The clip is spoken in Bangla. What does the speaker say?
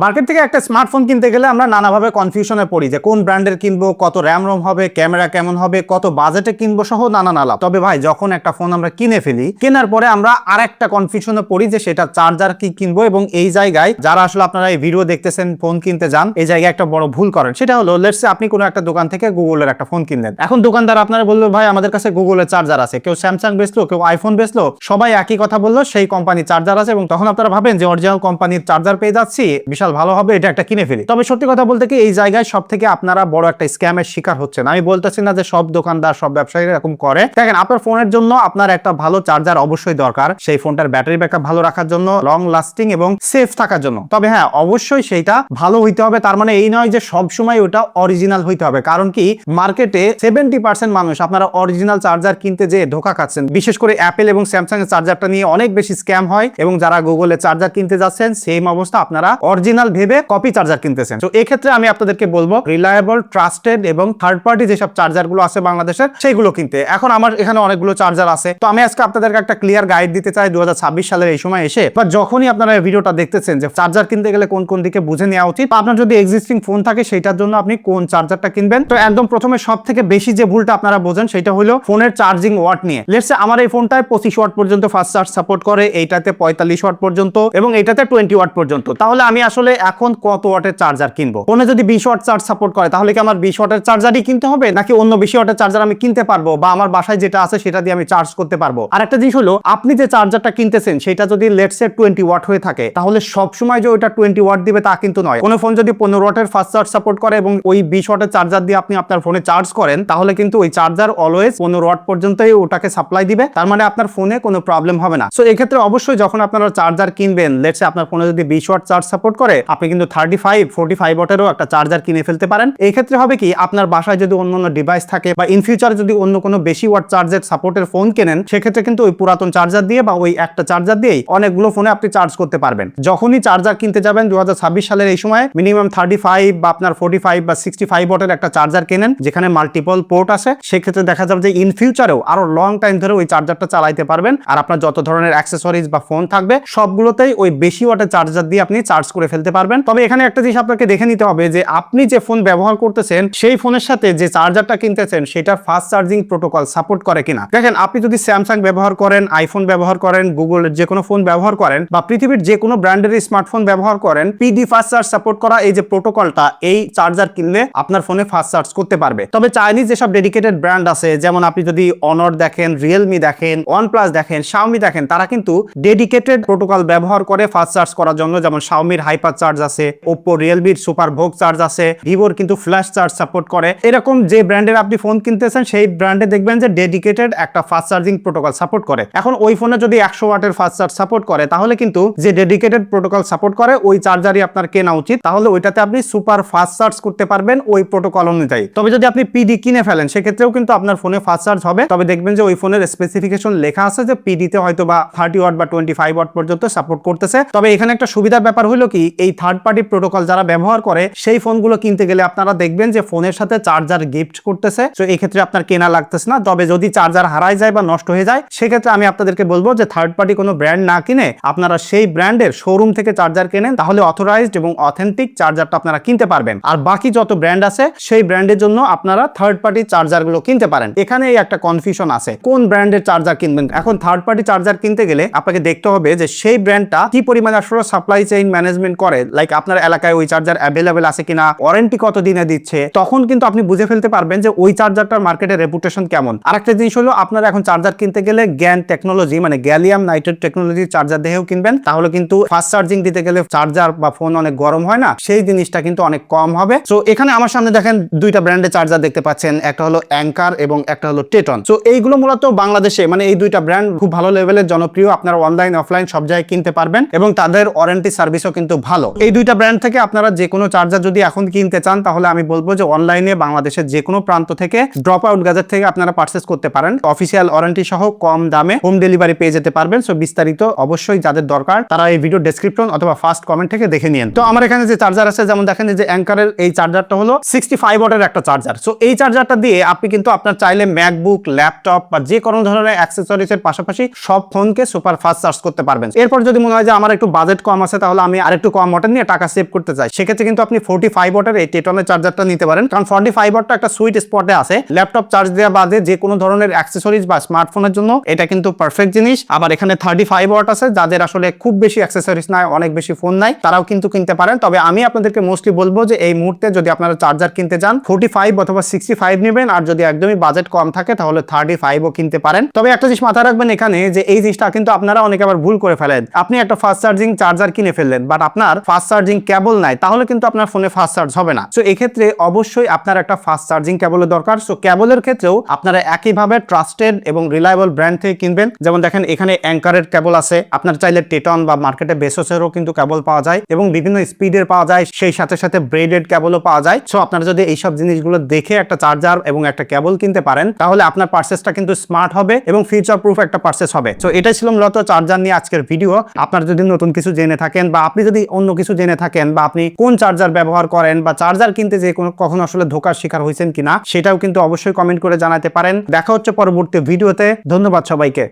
মার্কেট থেকে একটা স্মার্টফোন কিনতে গেলে আমরা নানাভাবে কনফিউশনে পড়ি যে কোন ব্র্যান্ডের কিনবো, কত র্যাম রোম হবে, ক্যামেরা কেমন হবে, কত বাজেটে কিনবো সহ নানান আলাপ। তবে ভাই যখন একটা ফোন আমরা কিনে ফেলি, কেনার পরে আমরা আরেকটা কনফিউশনে পড়ি যে সেটা চার্জার কি কিনবো। এবং এই জায়গায় যারা আসলে আপনারা এই ভিডিও দেখতেছেন ফোন কিনতে যান, এই জায়গায় একটা বড় ভুল করেন। সেটা হলো লেটস সে আপনি কোনো একটা দোকান থেকে গুগলের একটা ফোন কিনলেন। এখন দোকানদার আপনারা বললো ভাই আমাদের কাছে গুগলের চার্জার আছে, কেউ স্যামসাং বেচলো, কেউ আইফোন বেচলো, সবাই একই কথা বললো সেই কোম্পানির চার্জার আছে। এবং তখন আপনারা ভাবেন যে অরিজিনাল কোম্পানির চার্জার পেয়ে যাচ্ছি, বিশাল ভালো হবে, এটা একটা কিনে ফেলি। তবে সত্যি কথা বলতে কি এই জায়গায় সব থেকে আপনারা বড় একটা স্ক্যামের শিকার হচ্ছেন। আমি বলতেছি না যে সব দোকানদার সব ব্যবসায়ীরা এরকম করে। দেখেন আপনার ফোনের জন্য আপনার একটা ভালো চার্জার অবশ্যই দরকার, সেই ফোনটার ব্যাটারি ব্যাকআপ ভালো রাখার জন্য, লং লাস্টিং এবং সেফ থাকার জন্য। তবে হ্যাঁ অবশ্যই সেইটা ভালো হইতে হবে। তার মানে এই নয় যে সব সময় ওটা অরিজিনাল হইতে হবে, কারণ কি মার্কেটে 70% মানুষ আপনারা অরিজিনাল চার্জার কিনতে যে ধোকা খাচ্ছেন। বিশেষ করে অ্যাপেল এবং স্যামসাং এর চার্জারটা নিয়ে অনেক বেশি স্ক্যাম হয়, এবং যারা গুগলের চার্জার কিনতে যাচ্ছেন সেম অবস্থা, আপনারা অরিজিনাল ভেবে কপি চার্জার কিনতেছেন। তো এই ক্ষেত্রে আমি আপনাদেরকে বলবো রিলায়েবল, ট্রাস্টেড এবং থার্ড পার্টি যেসব চার্জার গুলো আছে বাংলাদেশের সেইগুলো কিনতে। এখন আমার এখানে অনেকগুলো চার্জার আছে, তো আমি আজকে আপনাদেরকে একটা ক্লিয়ার গাইড দিতে চাই 2026 সালের এই সময় এসে, বা যখনই আপনারা এই ভিডিওটা দেখতেছেন যে চার্জার কিনতে গেলে কোন কোন দিকে বুঝে নেওয়া উচিত। আপনার যদি এক্সিস্টিং ফোন থাকে সেটার জন্য আপনি কোন চার্জারটা কিনবেন। তো একদম প্রথমে সব থেকে বেশি যে ভুলটা আপনারা বোঝেন সেটা হলো ফোনের চার্জিং ওয়াট নিয়ে। লেটস সে আমার এই ফোনটায় 25 ওয়াট পর্যন্ত ফাস্ট চার্জ সাপোর্ট করে, এইটাতে 45 ওয়াট পর্যন্ত এবং এইটাতে 20 ওয়াট পর্যন্ত। তাহলে আমি আসলে এখন কত ওয়াটের চার্জার কিনবো? ফোনে যদি 20 ওয়াট চার্জ সাপোর্ট করে তাহলে কি আমার 20 ওয়াটের চার্জারই কিনতে হবে, নাকি অন্য 20 ওয়াটের চার্জার আমি কিনতে পারবো, বা আমার বাসায় যেটা আছে সেটা দিয়ে আমি চার্জ করতে পারবো? আর একটা জিনিস হলো আপনি যে চার্জারটা কিনতেছেন সেটা যদি লেটস সে 20 ওয়াট হয়ে থাকে, তাহলে সব সময় যে ওটা 20 ওয়াট দিবে তা কিন্তু নয়। কোন ফোন যদি 15 ওয়াটের ফাস্ট চার্জ সাপোর্ট করে এবং ওই 20 ওয়াটের চার্জার দিয়ে আপনি আপনার ফোনে চার্জ করেন, তাহলে কিন্তু ওই চার্জার অলওয়েজ 15 ওয়াট পর্যন্তই ওটাকে সাপ্লাই দিবে। তার মানে আপনার ফোনে কোনো প্রবলেম হবে না। সো এই ক্ষেত্রে অবশ্যই যখন আপনারা চার্জার কিনবেন, লেটস সে আপনার ফোনে যদি 20 ওয়াট চার্জ সাপোর্ট করে, আপনি কিন্তু 45 ওয়াটেরও একটা চার্জার কিনে ফেলতে পারেন। এই ক্ষেত্রে হবে কি আপনার বাসায় যদি অন্য ডিভাইস থাকে, বা ইন ফিউচারে যদি অন্য কোনো বেশি ওয়াট চার্জের সাপোর্টের ফোন কেনেন, সেক্ষেত্রে কিন্তু ওই পুরাতন চার্জার দিয়ে বা ওই একটা চার্জার দিয়েই অনেকগুলো ফোনে আপনি চার্জ করতে পারবেন। যখনই চার্জার কিনতে যাবেন 2026 সালের এই সময় মিনিমাম 35 বা আপনার 45 বা 65 ওয়াটের একটা চার্জার কেনেন যেখানে মাল্টিপল পোর্ট আছে। সেক্ষেত্রে দেখা যাবে যে ইন ফিউচারেও আরো লং টাইম ধরে ওই চার্জারটা চালাইতে পারবেন। আর আপনার যত ধরনের অ্যাক্সেসরিজ বা ফোন থাকবে সবগুলোতেই ওই বেশি ওয়াটের চার্জার দিয়ে আপনি চার্জ করে ফেলতে পারবেন। তবে এখানে একটা জিনিস আপনাকে দেখে নিতে হবে যে আপনি যে ফোন ব্যবহার করতেছেন সেই ফোনের সাথে যে চার্জারটা কিনতেছেন সেটা ফাস্ট চার্জিং প্রোটোকল সাপোর্ট করে কিনা। দেখেন আপনি যদি স্যামসাং ব্যবহার করেন, আইফোন ব্যবহার করেন, গুগলের যে কোনো ফোন ব্যবহার করেন, বা পৃথিবীর যে কোনো ব্র্যান্ডের স্মার্টফোন ব্যবহার করেন, পিডি ফাস্ট চার্জ সাপোর্ট করা এই যে প্রোটোকলটা, এই চার্জার কিনলে আপনার ফোনে ফাস্ট চার্জ করতে পারবে। তবে চাইনিজ যেসব ডেডিকেটেড ব্র্যান্ড আছে, যেমন আপনি যদি অনর দেখেন, রিয়েলমি দেখেন, ওয়ানপ্লাস দেখেন, শাওমি দেখেন, তারা কিন্তু ডেডিকেটেড প্রোটোকল ব্যবহার করে ফাস্ট চার্জ করার জন্য। যেমন শাওমির হাইপার চার্জ আছে, ওপ্পো রিয়েলমির সুপার ভোগ চার্জ আছে, ভিভোর কিন্তু ফ্ল্যাশ চার্জ সাপোর্ট করে। এরকম যে ব্র্যান্ডের আপনি ফোন কিনতেছেন সেই ব্র্যান্ডে দেখবেন যে ডেডিকেটেড একটা ফাস্ট চার্জিং প্রোটোকল সাপোর্ট করে। এখন ওই ফোনে যদি 100 ওয়াটের ফাস্ট চার্জ সাপোর্ট করে, তাহলে কিন্তু যে ডেডিকেটেড প্রোটোকল সাপোর্ট করে ওই চার্জারই আপনার কেনা উচিত। তাহলে ওইটাতে আপনি সুপার ফাস্ট চার্জ করতে পারবেন ওই প্রোটোকল অনুযায়ী। তবে যদি আপনি পিডি কিনে ফেলেন সেক্ষেত্রেও কিন্তু আপনার ফোনে ফাস্ট চার্জ হবে। তবে দেখবেন যে ওই ফোনের স্পেসিফিকেশন লেখা আছে যে পিডিতে হয়তো বা 30 ওয়াট বা 25 ওয়াট পর্যন্ত সাপোর্ট করতেছে। তবে এখানে একটা সুবিধার ব্যাপার হলো কি, এই থার্ড পার্টি প্রোটোকল যারা ব্যবহার করে সেই ফোনগুলো কিনতে গেলে আপনারা দেখবেন যে ফোনের সাথে চার্জার গিফট করতেছে। তো এই ক্ষেত্রে আপনার কেনা লাগতেছে না। তবে যদি চার্জার হারায় যায় বা নষ্ট হয়ে যায়, সেক্ষেত্রে আমি আপনাদেরকে বলবো যে থার্ড পার্টি কোনো ব্র্যান্ড না কিনে আপনারা সেই ব্র্যান্ডের শোরুম থেকে চার্জার কেনেন, তাহলে অথরাইজড এবং অথেন্টিক চার্জারটা আপনারা কিনতে পারবেন। আর বাকি যত ব্র্যান্ড আছে সেই ব্র্যান্ডের জন্য আপনারা থার্ড পার্টি চার্জারগুলো কিনতে পারেন। এখানে একটা কনফিউশন আছে কোন ব্র্যান্ডের চার্জার কিনবেন। এখন থার্ড পার্টি চার্জার কিনতে গেলে আপনাকে দেখতে হবে যে সেই ব্র্যান্ডটা কি পরিমাণে আসলে সাপ্লাই চেইন ম্যানেজমেন্ট করে, লাইক আপনার এলাকায় ওই চার্জার অ্যাভেলেবেল আছে কিনা, ওয়ারেন্টি কত দিনে দিচ্ছে, তখন কিন্তু আপনি বুঝে ফেলতে পারবেন যে ওই চার্জারটার মার্কেটের রেপুটেশন কেমন। আরেকটা জিনিস হলো আপনারা এখন চার্জার কিনতে গেলে গ্যান টেকনোলজি মানে গ্যালিয়াম নাইট্রেট টেকনোলজি চার্জার দেখেও কিনবেন, তাহলে কিন্তু ফাস্ট চার্জিং দিতে গেলে চার্জার বা ফোন অনেক গরম হয় না, সেই জিনিসটা কিন্তু অনেক কম হবে। সো এখানে আমার সামনে দেখেন দুইটা ব্র্যান্ডের চার্জার দেখতে পাচ্ছেন, একটা হলো অ্যাঙ্কার এবং একটা হলো টেটন। সো এইগুলো মূলত বাংলাদেশে মানে এই দুইটা ব্র্যান্ড খুব ভালো লেভেলের জনপ্রিয়, আপনারা অনলাইন অফলাইন সব জায়গায় কিনতে পারবেন এবং তাদের ওয়ারেন্টি সার্ভিসও কিন্তু ভালো। এই দুইটা ব্র্যান্ড থেকে আপনারা যে কোনো চার্জার যদি এখন কিনতে চান, তাহলে আমি বলবো যে অনলাইনে বাংলাদেশের যে কোনো প্রান্ত থেকে ড্রপ আউট গ্যাজেট থেকে আপনারা পারচেজ করতে পারেন। অফিসিয়াল ওয়ারেন্টি সহ কম দামে হোম ডেলিভারি পেয়ে যেতে পারবেন। সো বিস্তারিত অবশ্যই যাদের দরকার তারা এই ভিডিও ডেসক্রিপশন অথবা ফার্স্ট কমেন্ট থেকে দেখে নিন। তো আমার এখানে যে চার্জার আছে, যেমন দেখেন যে অ্যাঙ্কারের এই চার্জারটা হলো 65 ওয়াটের একটা চার্জার। সো এই চার্জারটা দিয়ে আপনি কিন্তু আপনার চাইলে ম্যাকবুক, ল্যাপটপ বা যে কোনো ধরনের অ্যাক্সেসরিজের পাশাপাশি সব ফোনকে সুপার ফাস্ট চার্জ করতে পারবেন। এরপর যদি মনে হয় যে আমার একটু বাজেট কম আছে, তাহলে আমি আরেকটু কম কম ওয়াটের নিয়ে টাকা সেভ করতে চায়, সেক্ষেত্রে কিন্তু আপনি 45 ওয়াটের এই টেটনের চার্জারটা নিতে পারেন। কারণ 45 ওয়াটটা একটা সুইট স্পটে আছে, ল্যাপটপ চার্জ দেওয়া বাদে যে কোনো ধরনের অ্যাক্সেসরিজ বা স্মার্টফোনের জন্য এটা কিন্তু পারফেক্ট জিনিস। আবার এখানে 35 ওয়াট আছে, যাদের আসলে খুব বেশি অ্যাক্সেসরিজ নাই, অনেক বেশি ফোন নাই, তারাও কিন্তু কিনতে পারেন। তবে আমি আপনাদেরকে মোস্টলি বলবো যে এই মুহূর্তে যদি আপনারা চার্জার কিনতে চান 45 অথবা 65 নেবেন, আর যদি একদমই বাজেট কম থাকে তাহলে 35ও কিনতে পারেন। তবে একটা জিনিস মাথায় রাখবেন এখানে, যে এই জিনিসটা কিন্তু আপনারা অনেকে আবার ভুল করে ফেলেন। আপনি একটা ফাস্ট চার্জিং চার্জার কিনে ফেললেন, বাট আপনার ফাস্ট চার্জিং কেবল নাই, তাহলে কিন্তু আপনার ফোনে ফাস্ট চার্জ হবে না। সো এই ক্ষেত্রে অবশ্যই আপনার একটা ফাস্ট চার্জিং কেবলের দরকার। সো কেবলের ক্ষেত্রেও আপনারা একইভাবে ট্রাস্টেড এবং রিলায়েবল ব্র্যান্ড থেকে কিনবেন। যেমন দেখেন এখানে অ্যাঙ্কারের কেবল আছে, আপনার চাইলে টেটন বা মার্কেটে বেসোসেরও কিন্তু কেবল পাওয়া যায় এবং বিভিন্ন স্পিডের পাওয়া যায়, সেই সাথে সাথে ব্রেডেড কেবলও পাওয়া যায়। সো আপনারা যদি এইসব জিনিসগুলো দেখে একটা চার্জার এবং একটা কেবল কিনতে পারেন, তাহলে আপনার পারচেসটা কিন্তু স্মার্ট হবে এবং ফিউচার প্রুফ একটা পারচেস হবে। সো এটাই ছিল মূলত চার্জার নিয়ে আজকের ভিডিও। আপনারা যদি নতুন কিছু জেনে থাকেন বা আপনি যদি অন্য কিছু জেনে থাকেন বা আপনি কোন চার্জার ব্যবহার করেন বা চার্জার কিনতে যে কখনো আসলে ধোকার শিকার হয়েছেন কিনা, সেটাও কিন্তু অবশ্যই কমেন্ট করে জানাতে পারেন। দেখা হচ্ছে পরবর্তী ভিডিওতে। ধন্যবাদ সবাইকে।